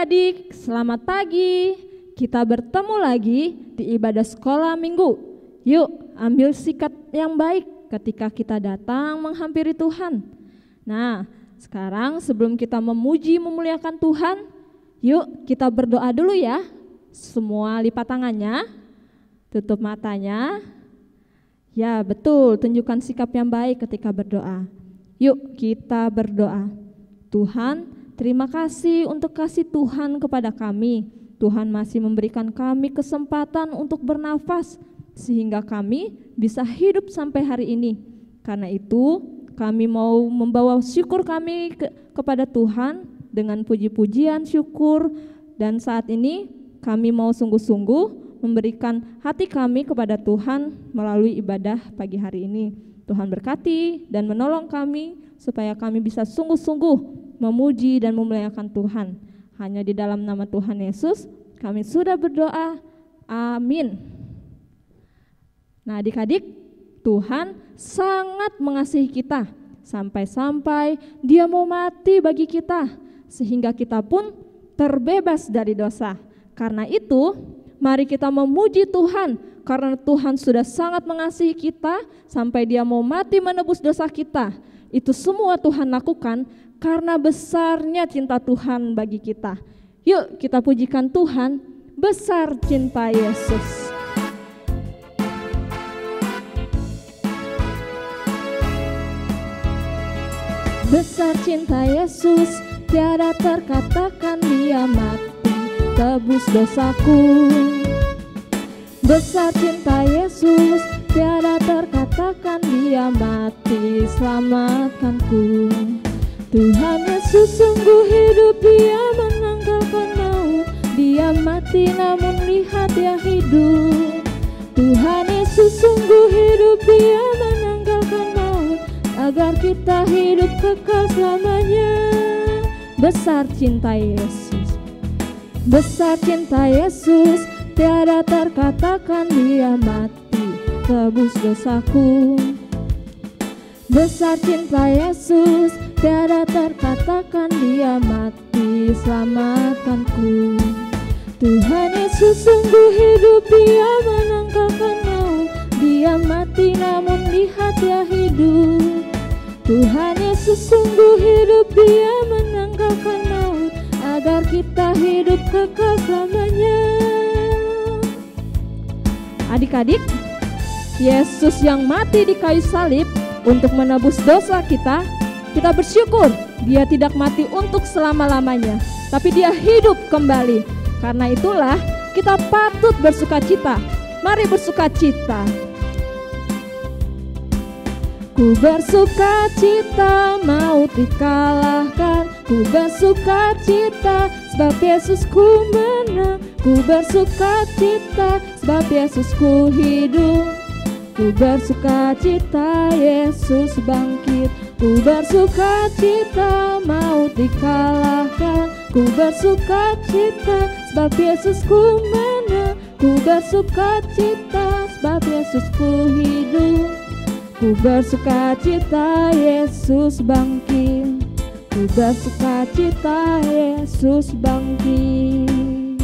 adik-adik, selamat pagi. Kita bertemu lagi di ibadah sekolah minggu. Yuk, ambil sikap yang baik ketika kita datang menghampiri Tuhan. Nah, sekarang sebelum kita memuji memuliakan Tuhan, yuk kita berdoa dulu ya. Semua lipat tangannya, tutup matanya. Ya, betul, tunjukkan sikap yang baik ketika berdoa. Yuk kita berdoa. Tuhan, terima kasih untuk kasih Tuhan kepada kami. Tuhan masih memberikan kami kesempatan untuk bernafas sehingga kami bisa hidup sampai hari ini. Karena itu kami mau membawa syukur kami kepada Tuhan dengan puji-pujian syukur. Dan saat ini kami mau sungguh-sungguh memberikan hati kami kepada Tuhan melalui ibadah pagi hari ini. Tuhan berkati dan menolong kami supaya kami bisa sungguh-sungguh memuji dan memuliakan Tuhan. Hanya di dalam nama Tuhan Yesus kami sudah berdoa. Amin. Nah, adik-adik, Tuhan sangat mengasihi kita sampai-sampai Dia mau mati bagi kita sehingga kita pun terbebas dari dosa. Karena itu, mari kita memuji Tuhan karena Tuhan sudah sangat mengasihi kita sampai Dia mau mati menebus dosa kita. Itu semua Tuhan lakukan karena besarnya cinta Tuhan bagi kita. Yuk kita pujikan Tuhan, besar cinta Yesus. Besar cinta Yesus, tiada terkatakan Dia mati, tebus dosaku. Besar cinta Yesus, tiada terkatakan Dia mati, selamatkanku. Tuhan Yesus sungguh hidup, Dia menanggalkan maut. Dia mati namun lihat Dia hidup. Tuhan Yesus sungguh hidup, Dia menanggalkan maut agar kita hidup kekal selamanya. Besar cinta Yesus, besar cinta Yesus, tiada terkatakan Dia mati, tebus dosaku. Besar cinta Yesus, tiada terkatakan Dia mati, selamatkanku. Tuhan Yesus sungguh hidup, Dia menanggalkan maut. Dia mati namun lihat Dia hidup. Tuhan Yesus sungguh hidup, Dia menanggalkan maut agar kita hidup kekal selamanya. Adik-adik, Yesus yang mati di kayu salib untuk menebus dosa kita, kita bersyukur Dia tidak mati untuk selama-lamanya, tapi Dia hidup kembali. Karena itulah kita patut bersukacita. Mari bersukacita. Ku bersukacita, maut dikalahkan. Ku bersukacita sebab Yesusku menang. Ku bersukacita sebab Yesusku hidup. Ku bersukacita, Yesus bangkit. Ku bersukacita, maut dikalahkan. Ku bersukacita sebab Yesusku menang. Ku bersukacita sebab Yesusku hidup. Ku bersukacita, Yesus bangkit. Ku bersukacita, Yesus bangkit.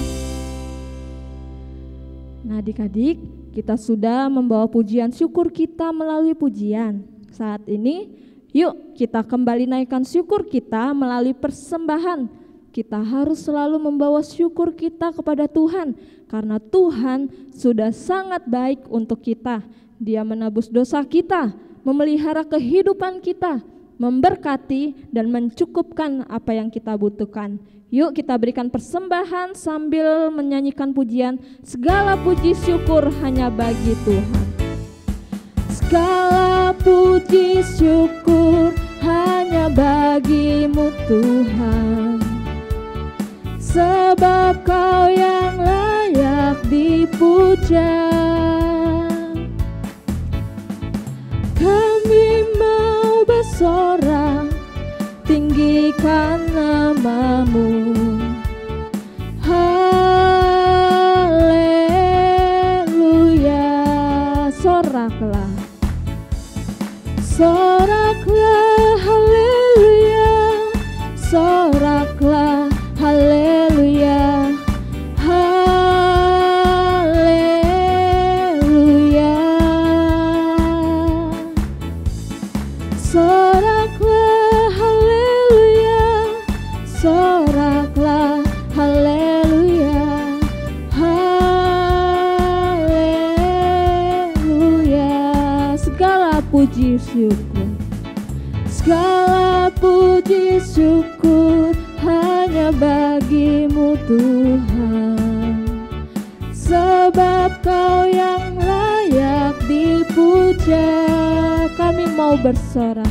Nah, adik-adik, kita sudah membawa pujian syukur kita melalui pujian. Saat ini, yuk kita kembali naikkan syukur kita melalui persembahan. Kita harus selalu membawa syukur kita kepada Tuhan, karena Tuhan sudah sangat baik untuk kita. Dia menebus dosa kita, memelihara kehidupan kita, memberkati dan mencukupkan apa yang kita butuhkan. Yuk kita berikan persembahan sambil menyanyikan pujian. Segala puji syukur hanya bagi Tuhan. Segala puji syukur hanya bagi-Mu Tuhan, sebab Kau yang layak dipuja. Kami mau bersorak, tinggikan nama-Mu. Haleluya. Soraklah, soraklah, haleluya. Soraklah, haleluya. bersyukur. Segala puji syukur hanya bagimu Tuhan, sebab Kau yang layak dipuja. Kami mau bersorak,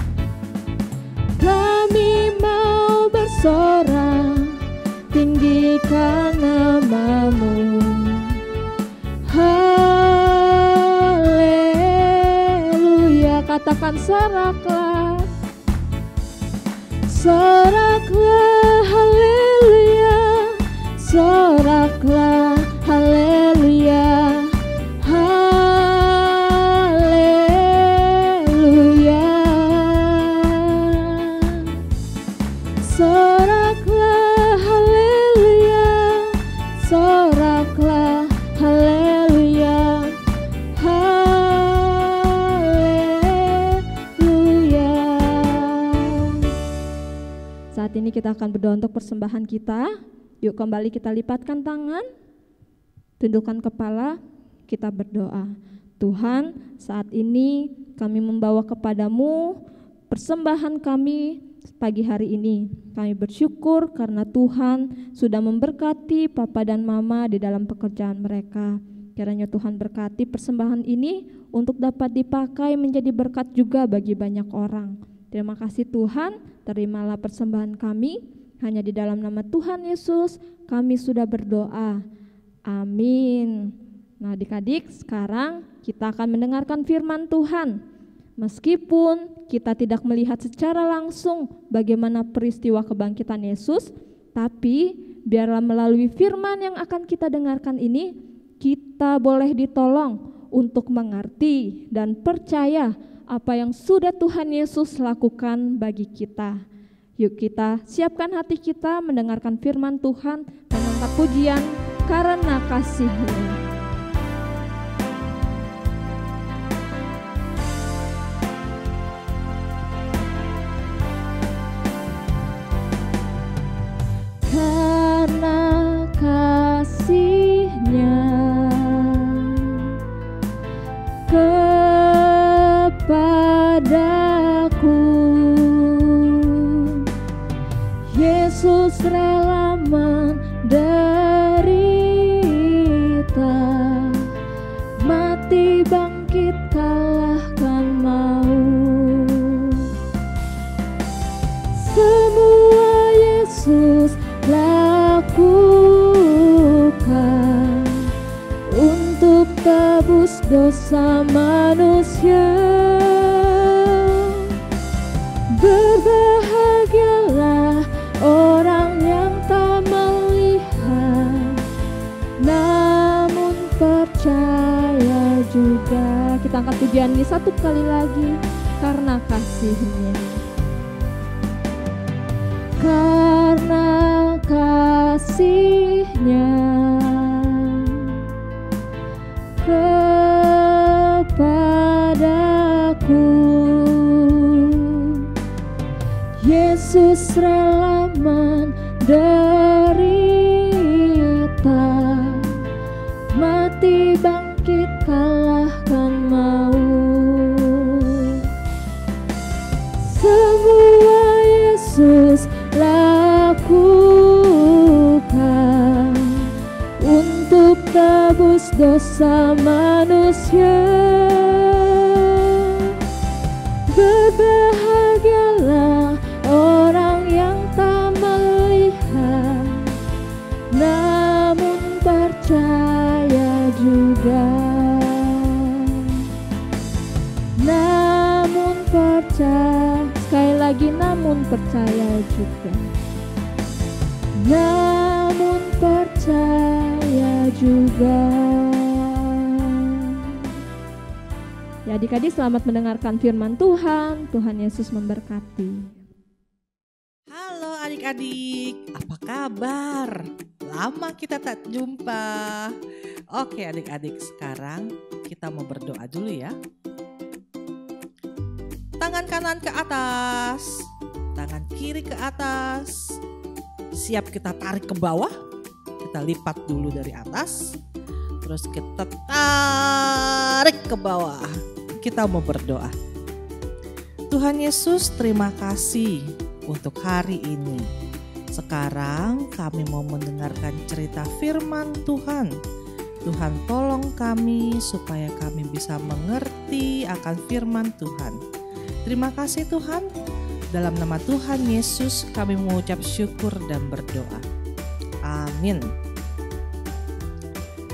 kami mau bersorak, tinggikan nama-Mu. Haleluya, katakan soraklah, soraklah, haleluya, soraklah, haleluya, haleluya, soraklah, haleluya, soraklah, haleluya, haleluya. Saat ini kita akan berdoa untuk persembahan kita. Yuk kembali kita lipatkan tangan, tundukkan kepala, kita berdoa. Tuhan, saat ini kami membawa kepadamu persembahan kami pagi hari ini. Kami bersyukur karena Tuhan sudah memberkati Papa dan Mama di dalam pekerjaan mereka. Kiranya Tuhan berkati persembahan ini untuk dapat dipakai menjadi berkat juga bagi banyak orang. Terima kasih Tuhan, terimalah persembahan kami. Hanya di dalam nama Tuhan Yesus kami sudah berdoa. Amin. Nah adik-adik, sekarang kita akan mendengarkan firman Tuhan. Meskipun kita tidak melihat secara langsung bagaimana peristiwa kebangkitan Yesus, tapi biarlah melalui firman yang akan kita dengarkan ini, kita boleh ditolong untuk mengerti dan percaya apa yang sudah Tuhan Yesus lakukan bagi kita. Yuk kita siapkan hati kita mendengarkan firman Tuhan, mengangkat pujian karena kasih-Nya. Karena kasih-Nya kepadaku, Yesus rela menderita, mati bangkit kalahkan maut. Semua Yesus lakukan untuk tebus dosa manusia. Berbahagialah orang yang tak melihat, namun percaya juga. Kita angkat pujian ini satu kali lagi, karena kasih-Nya. Karena kasih-Nya kepadaku, Yesus rela menderita, mati bangkit kalahkan maut. Semua Yesus lakukan untuk tebus dosa manusia. Berbahagialah orang yang tak melihat, namun percaya juga. Namun percaya, sekali lagi namun percaya juga. Namun percaya juga. Ya adik-adik, selamat mendengarkan firman Tuhan. Tuhan Yesus memberkati. Halo adik-adik, apa kabar? Lama kita tak jumpa. Oke adik-adik, sekarang kita mau berdoa dulu ya. Tangan kanan ke atas, tangan kiri ke atas. Siap kita tarik ke bawah. Kita lipat dulu dari atas. Terus kita tarik ke bawah. Kita mau berdoa. Tuhan Yesus, terima kasih untuk hari ini. Sekarang kami mau mendengarkan cerita firman Tuhan. Tuhan tolong kami supaya kami bisa mengerti akan firman Tuhan. Terima kasih Tuhan. Dalam nama Tuhan Yesus kami mengucap syukur dan berdoa. Amin.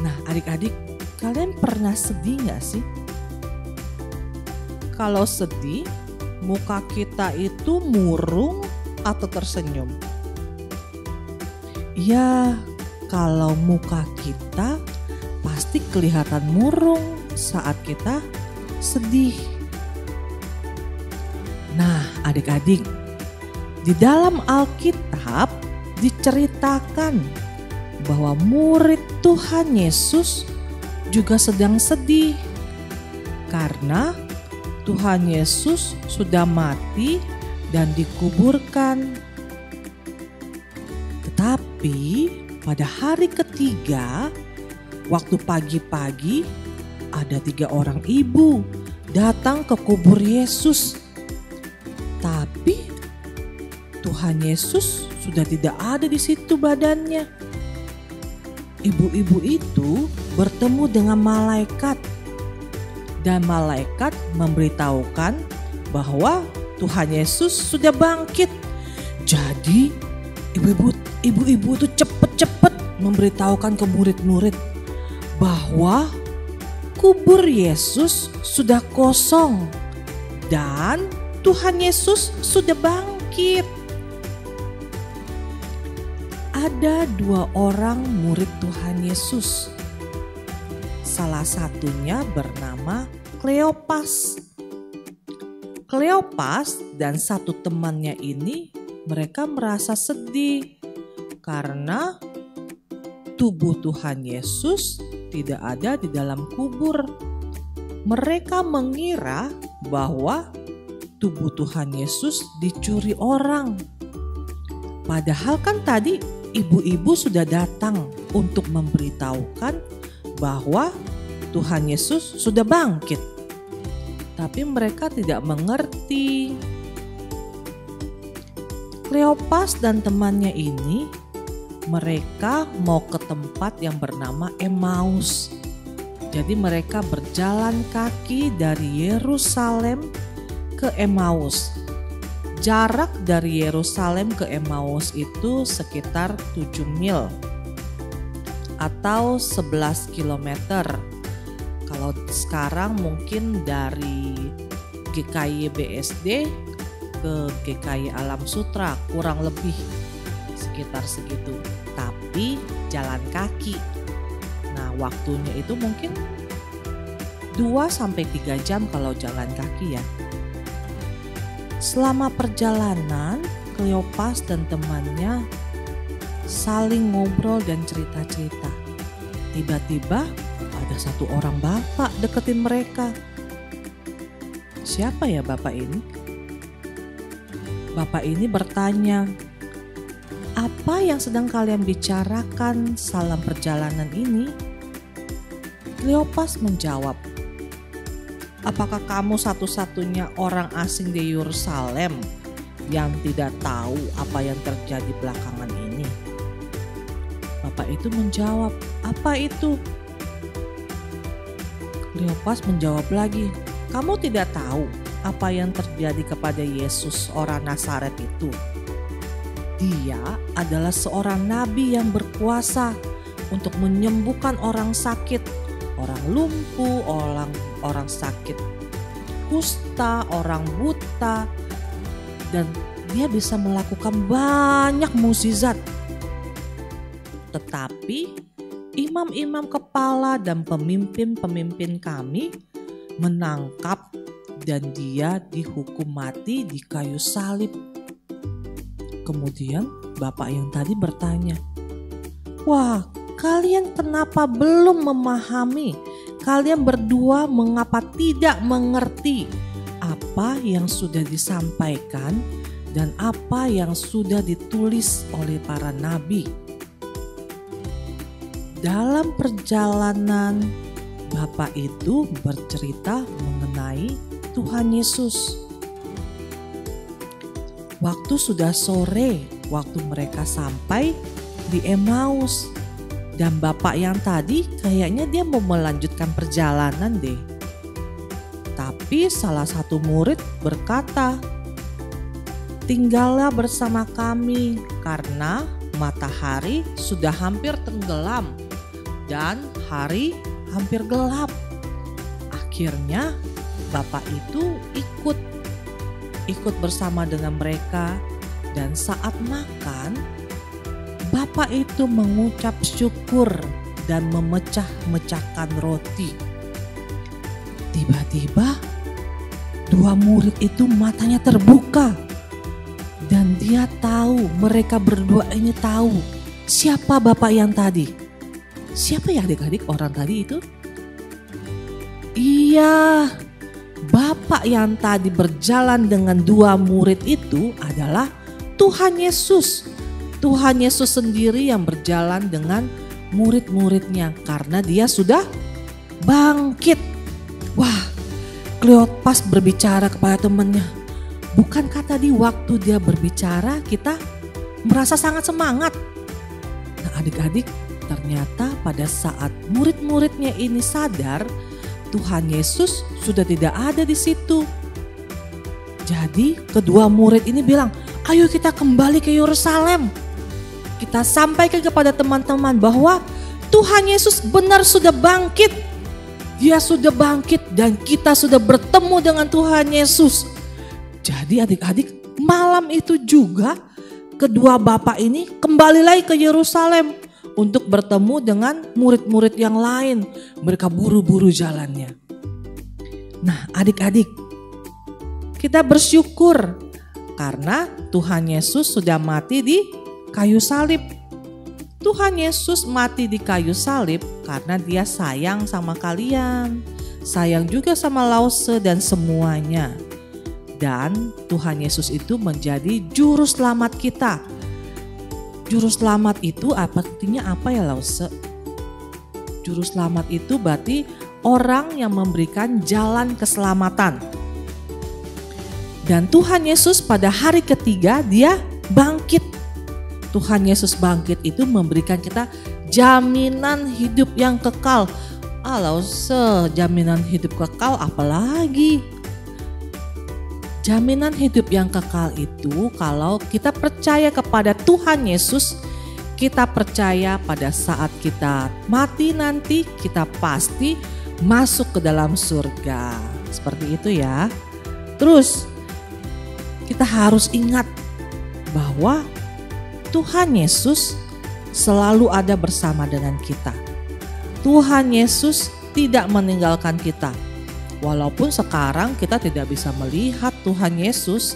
Nah adik-adik, kalian pernah sedih gak sih? Kalau sedih, muka kita itu murung atau tersenyum? Ya, kalau muka kita pasti kelihatan murung saat kita sedih. Nah, adik-adik, di dalam Alkitab diceritakan bahwa murid Tuhan Yesus juga sedang sedih karena Tuhan Yesus sudah mati dan dikuburkan. Tetapi pada hari ketiga, waktu pagi-pagi, ada 3 orang ibu datang ke kubur Yesus. Tapi Tuhan Yesus sudah tidak ada di situ badannya. Ibu-ibu itu bertemu dengan malaikat. Dan malaikat memberitahukan bahwa Tuhan Yesus sudah bangkit. Jadi ibu-ibu itu cepat-cepat memberitahukan ke murid-murid bahwa kubur Yesus sudah kosong dan Tuhan Yesus sudah bangkit. Ada 2 orang murid Tuhan Yesus. Salah satunya bernama Kleopas. Kleopas dan 1 temannya ini mereka merasa sedih karena tubuh Tuhan Yesus tidak ada di dalam kubur. Mereka mengira bahwa tubuh Tuhan Yesus dicuri orang. Padahal kan tadi ibu-ibu sudah datang untuk memberitahukan bahwa Tuhan Yesus sudah bangkit. Tapi mereka tidak mengerti. Kleopas dan temannya ini mereka mau ke tempat yang bernama Emmaus. Jadi mereka berjalan kaki dari Yerusalem ke Emmaus. Jarak dari Yerusalem ke Emmaus itu sekitar 7 mil atau 11 kilometer. Kalau sekarang mungkin dari GKI BSD ke GKI Alam Sutra kurang lebih sekitar segitu. Tapi jalan kaki. Nah, waktunya itu mungkin 2-3 jam kalau jalan kaki ya. Selama perjalanan, Kleopas dan temannya saling ngobrol dan cerita-cerita. Tiba-tiba ada 1 orang bapak deketin mereka. Siapa ya bapak ini? Bapak ini bertanya, "Apa yang sedang kalian bicarakan dalam perjalanan ini?" Kleopas menjawab, "Apakah kamu satu-satunya orang asing di Yerusalem yang tidak tahu apa yang terjadi belakangan ini?" Bapak itu menjawab, "Apa itu?" Kleopas menjawab lagi, "Kamu tidak tahu apa yang terjadi kepada Yesus orang Nazaret itu? Dia adalah seorang nabi yang berkuasa untuk menyembuhkan orang sakit, orang lumpuh, orang sakit kusta, orang buta, dan dia bisa melakukan banyak mukjizat. Tetapi imam-imam kepala dan pemimpin-pemimpin kami menangkap dan dia dihukum mati di kayu salib." Kemudian bapak yang tadi bertanya, "Wah, kalian kenapa belum memahami? Kalian berdua mengapa tidak mengerti apa yang sudah disampaikan dan apa yang sudah ditulis oleh para nabi?" Dalam perjalanan, bapak itu bercerita mengenai Tuhan Yesus. Waktu sudah sore, waktu mereka sampai di Emmaus. Dan bapak yang tadi kayaknya dia mau melanjutkan perjalanan deh. Tapi salah satu murid berkata, "Tinggallah bersama kami karena matahari sudah hampir tenggelam dan hari hampir gelap." Akhirnya bapak itu ikut bersama dengan mereka, dan saat makan bapak itu mengucap syukur dan memecah-mecahkan roti. Tiba-tiba dua murid itu matanya terbuka dan dia tahu, mereka berdua ini tahu siapa bapak yang tadi. Siapa ya adik-adik orang tadi itu? Iya, bapak yang tadi berjalan dengan dua murid itu adalah Tuhan Yesus. Tuhan Yesus sendiri yang berjalan dengan murid-muridnya karena dia sudah bangkit. Wah, Kleopas berbicara kepada temannya. Bukankah tadi waktu dia berbicara kita merasa sangat semangat? Nah adik-adik, ternyata pada saat murid-muridnya ini sadar, Tuhan Yesus sudah tidak ada di situ. Jadi kedua murid ini bilang, "Ayo kita kembali ke Yerusalem. Kita sampaikan kepada teman-teman bahwa Tuhan Yesus benar sudah bangkit. Dia sudah bangkit dan kita sudah bertemu dengan Tuhan Yesus." Jadi adik-adik, malam itu juga kedua bapak ini kembali lagi ke Yerusalem untuk bertemu dengan murid-murid yang lain. Mereka buru-buru jalannya. Nah adik-adik, kita bersyukur karena Tuhan Yesus sudah mati di kayu salib. Tuhan Yesus mati di kayu salib karena dia sayang sama kalian. Sayang juga sama Lause dan semuanya. Dan Tuhan Yesus itu menjadi juru selamat kita. Juru selamat itu artinya apa ya Lause? Juru selamat itu berarti orang yang memberikan jalan keselamatan. Dan Tuhan Yesus pada hari ketiga dia bangkit. Tuhan Yesus bangkit itu memberikan kita jaminan hidup yang kekal. Lause, jaminan hidup kekal apalagi? Jaminan hidup yang kekal itu kalau kita percaya kepada Tuhan Yesus, kita percaya pada saat kita mati nanti kita pasti masuk ke dalam surga. Seperti itu ya. Terus kita harus ingat bahwa Tuhan Yesus selalu ada bersama dengan kita. Tuhan Yesus tidak meninggalkan kita. Walaupun sekarang kita tidak bisa melihat Tuhan Yesus,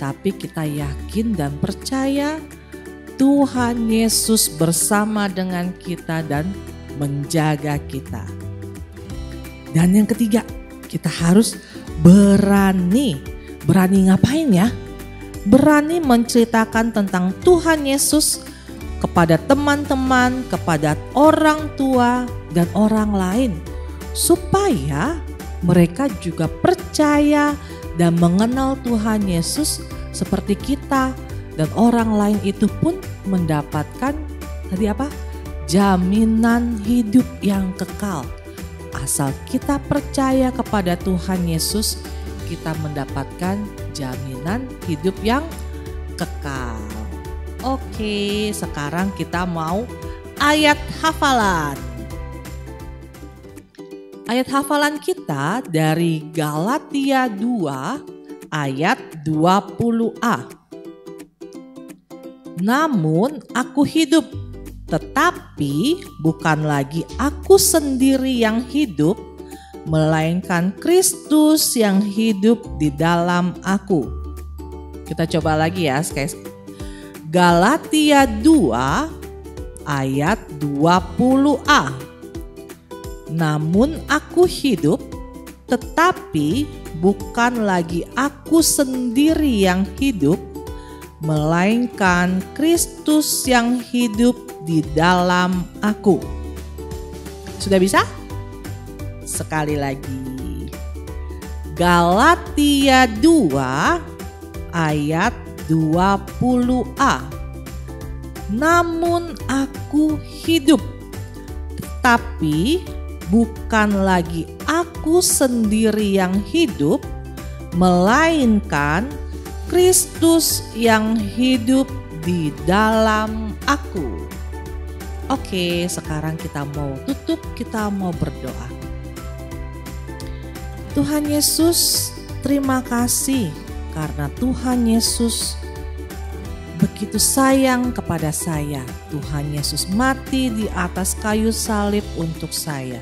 tapi kita yakin dan percaya Tuhan Yesus bersama dengan kita dan menjaga kita. Dan yang ketiga, kita harus berani. Berani ngapain ya? Berani menceritakan tentang Tuhan Yesus kepada teman-teman, kepada orang tua dan orang lain. Supaya mereka juga percaya dan mengenal Tuhan Yesus seperti kita. Dan orang lain itu pun mendapatkan tadi apa? Jaminan hidup yang kekal. Asal kita percaya kepada Tuhan Yesus, kita mendapatkan jaminan hidup yang kekal. Oke, sekarang kita mau ayat hafalan. Ayat hafalan kita dari Galatia 2 ayat 20a. Namun aku hidup, tetapi bukan lagi aku sendiri yang hidup, melainkan Kristus yang hidup di dalam aku. Kita coba lagi ya, guys. Galatia 2 ayat 20a. Namun aku hidup, tetapi bukan lagi aku sendiri yang hidup, melainkan Kristus yang hidup di dalam aku. Sudah bisa? Sekali lagi. Galatia 2 ayat 20a. Namun aku hidup, tetapi bukan lagi aku sendiri yang hidup, melainkan Kristus yang hidup di dalam aku. Oke, sekarang kita mau tutup, kita mau berdoa. Tuhan Yesus, terima kasih karena Tuhan Yesus begitu sayang kepada saya. Tuhan Yesus mati di atas kayu salib untuk saya.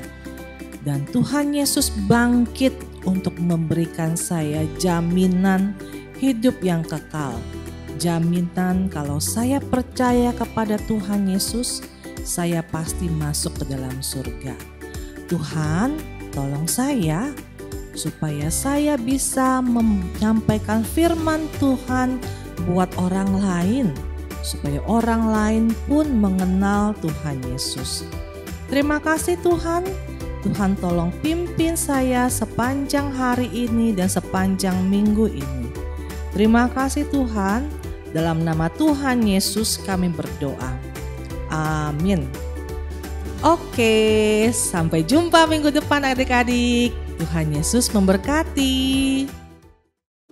Dan Tuhan Yesus bangkit untuk memberikan saya jaminan hidup yang kekal. Jaminan kalau saya percaya kepada Tuhan Yesus, saya pasti masuk ke dalam surga. Tuhan, tolong saya supaya saya bisa menyampaikan firman Tuhan buat orang lain, supaya orang lain pun mengenal Tuhan Yesus. Terima kasih Tuhan. Tuhan tolong pimpin saya sepanjang hari ini dan sepanjang minggu ini. Terima kasih Tuhan, dalam nama Tuhan Yesus kami berdoa. Amin. Oke, sampai jumpa minggu depan adik-adik. Tuhan Yesus memberkati.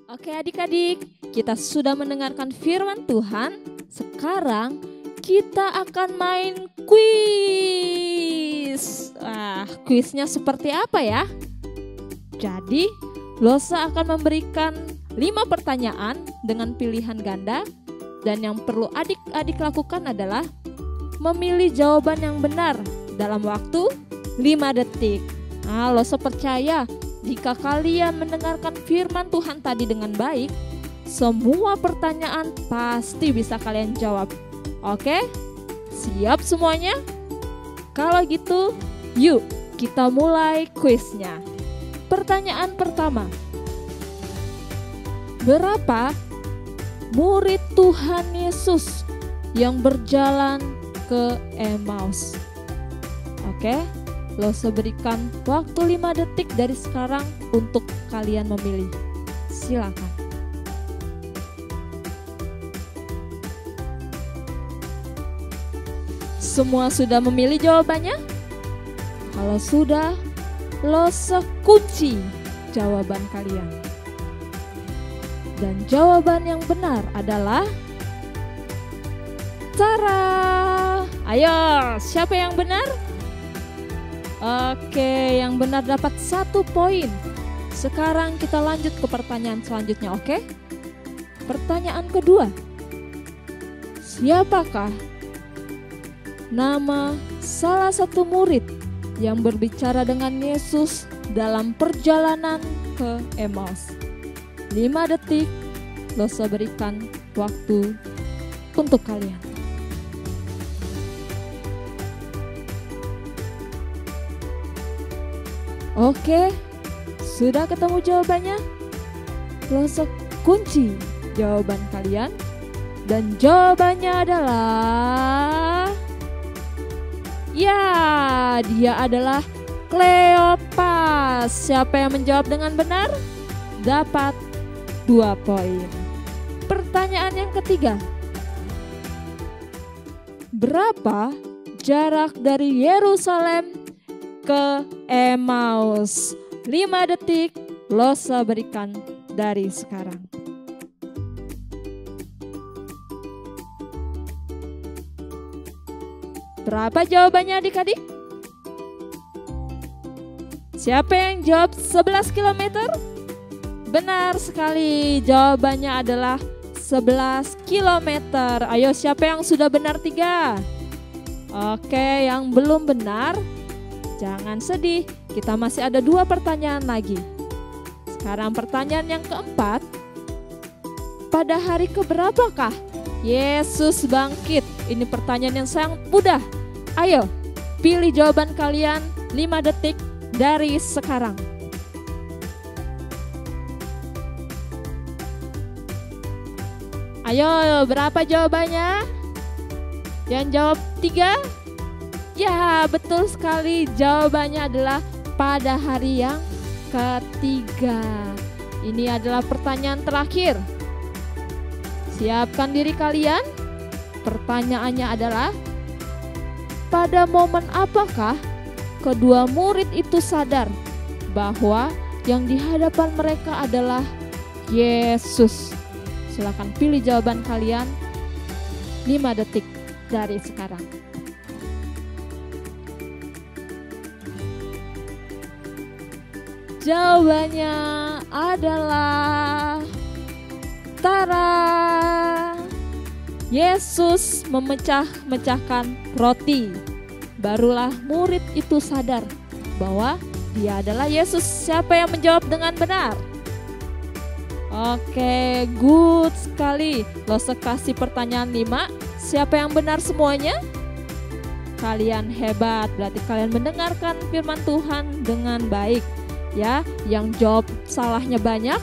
Oke adik-adik, kita sudah mendengarkan firman Tuhan. Sekarang kita akan main kuis. Kuisnya seperti apa ya? Jadi, Losa akan memberikan 5 pertanyaan dengan pilihan ganda. Dan yang perlu adik-adik lakukan adalah memilih jawaban yang benar dalam waktu 5 detik. Losa percaya jika kalian mendengarkan firman Tuhan tadi dengan baik, semua pertanyaan pasti bisa kalian jawab. Oke? Siap semuanya? Kalau gitu, yuk kita mulai kuisnya. Pertanyaan pertama. Berapa murid Tuhan Yesus yang berjalan ke Emmaus? Oke? Losa berikan waktu 5 detik dari sekarang untuk kalian memilih. Silakan. Semua sudah memilih jawabannya? Kalau sudah, Losa kunci jawaban kalian. Dan jawaban yang benar adalah Tara. Ayo, siapa yang benar? Oke, yang benar dapat 1 poin. Sekarang kita lanjut ke pertanyaan selanjutnya, oke? Pertanyaan kedua. Siapakah nama salah satu murid yang berbicara dengan Yesus dalam perjalanan ke Emmaus? 5 detik, Losa berikan waktu untuk kalian. Oke, sudah ketemu jawabannya? Losa kunci jawaban kalian. Dan jawabannya adalah... ya, dia adalah Kleopas. Siapa yang menjawab dengan benar? Dapat 2 poin. Pertanyaan yang ketiga. Berapa jarak dari Yerusalem ke Emmaus? 5 detik Losa berikan dari sekarang. Berapa jawabannya adik-adik? Siapa yang jawab 11 km? Benar sekali, jawabannya adalah 11 km. Ayo, siapa yang sudah benar 3? Oke, yang belum benar, jangan sedih, kita masih ada 2 pertanyaan lagi. Sekarang pertanyaan yang keempat. Pada hari keberapakah Yesus bangkit? Ini pertanyaan yang sangat mudah. Ayo, pilih jawaban kalian 5 detik dari sekarang. Ayo, berapa jawabannya? Yang jawab 3? Ya, betul sekali, jawabannya adalah pada hari yang ketiga. Ini adalah pertanyaan terakhir. Siapkan diri kalian. Pertanyaannya adalah, pada momen apakah kedua murid itu sadar bahwa yang di hadapan mereka adalah Yesus? Silakan pilih jawaban kalian 5 detik dari sekarang. Jawabannya adalah Tara. Yesus memecah-mecahkan roti. Barulah murid itu sadar bahwa dia adalah Yesus. Siapa yang menjawab dengan benar? Oke, good sekali. Lose kasih pertanyaan 5. Siapa yang benar semuanya? Kalian hebat, berarti kalian mendengarkan firman Tuhan dengan baik. Ya, yang jawab salahnya banyak.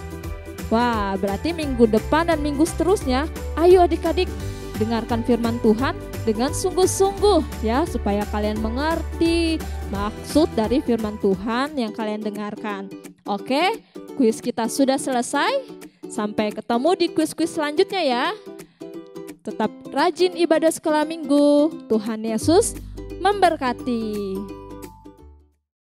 Wah, berarti minggu depan dan minggu seterusnya, ayo adik-adik, dengarkan firman Tuhan dengan sungguh-sungguh ya, supaya kalian mengerti maksud dari firman Tuhan yang kalian dengarkan. Oke, kuis kita sudah selesai. Sampai ketemu di kuis-kuis selanjutnya ya. Tetap rajin ibadah sekolah minggu. Tuhan Yesus memberkati.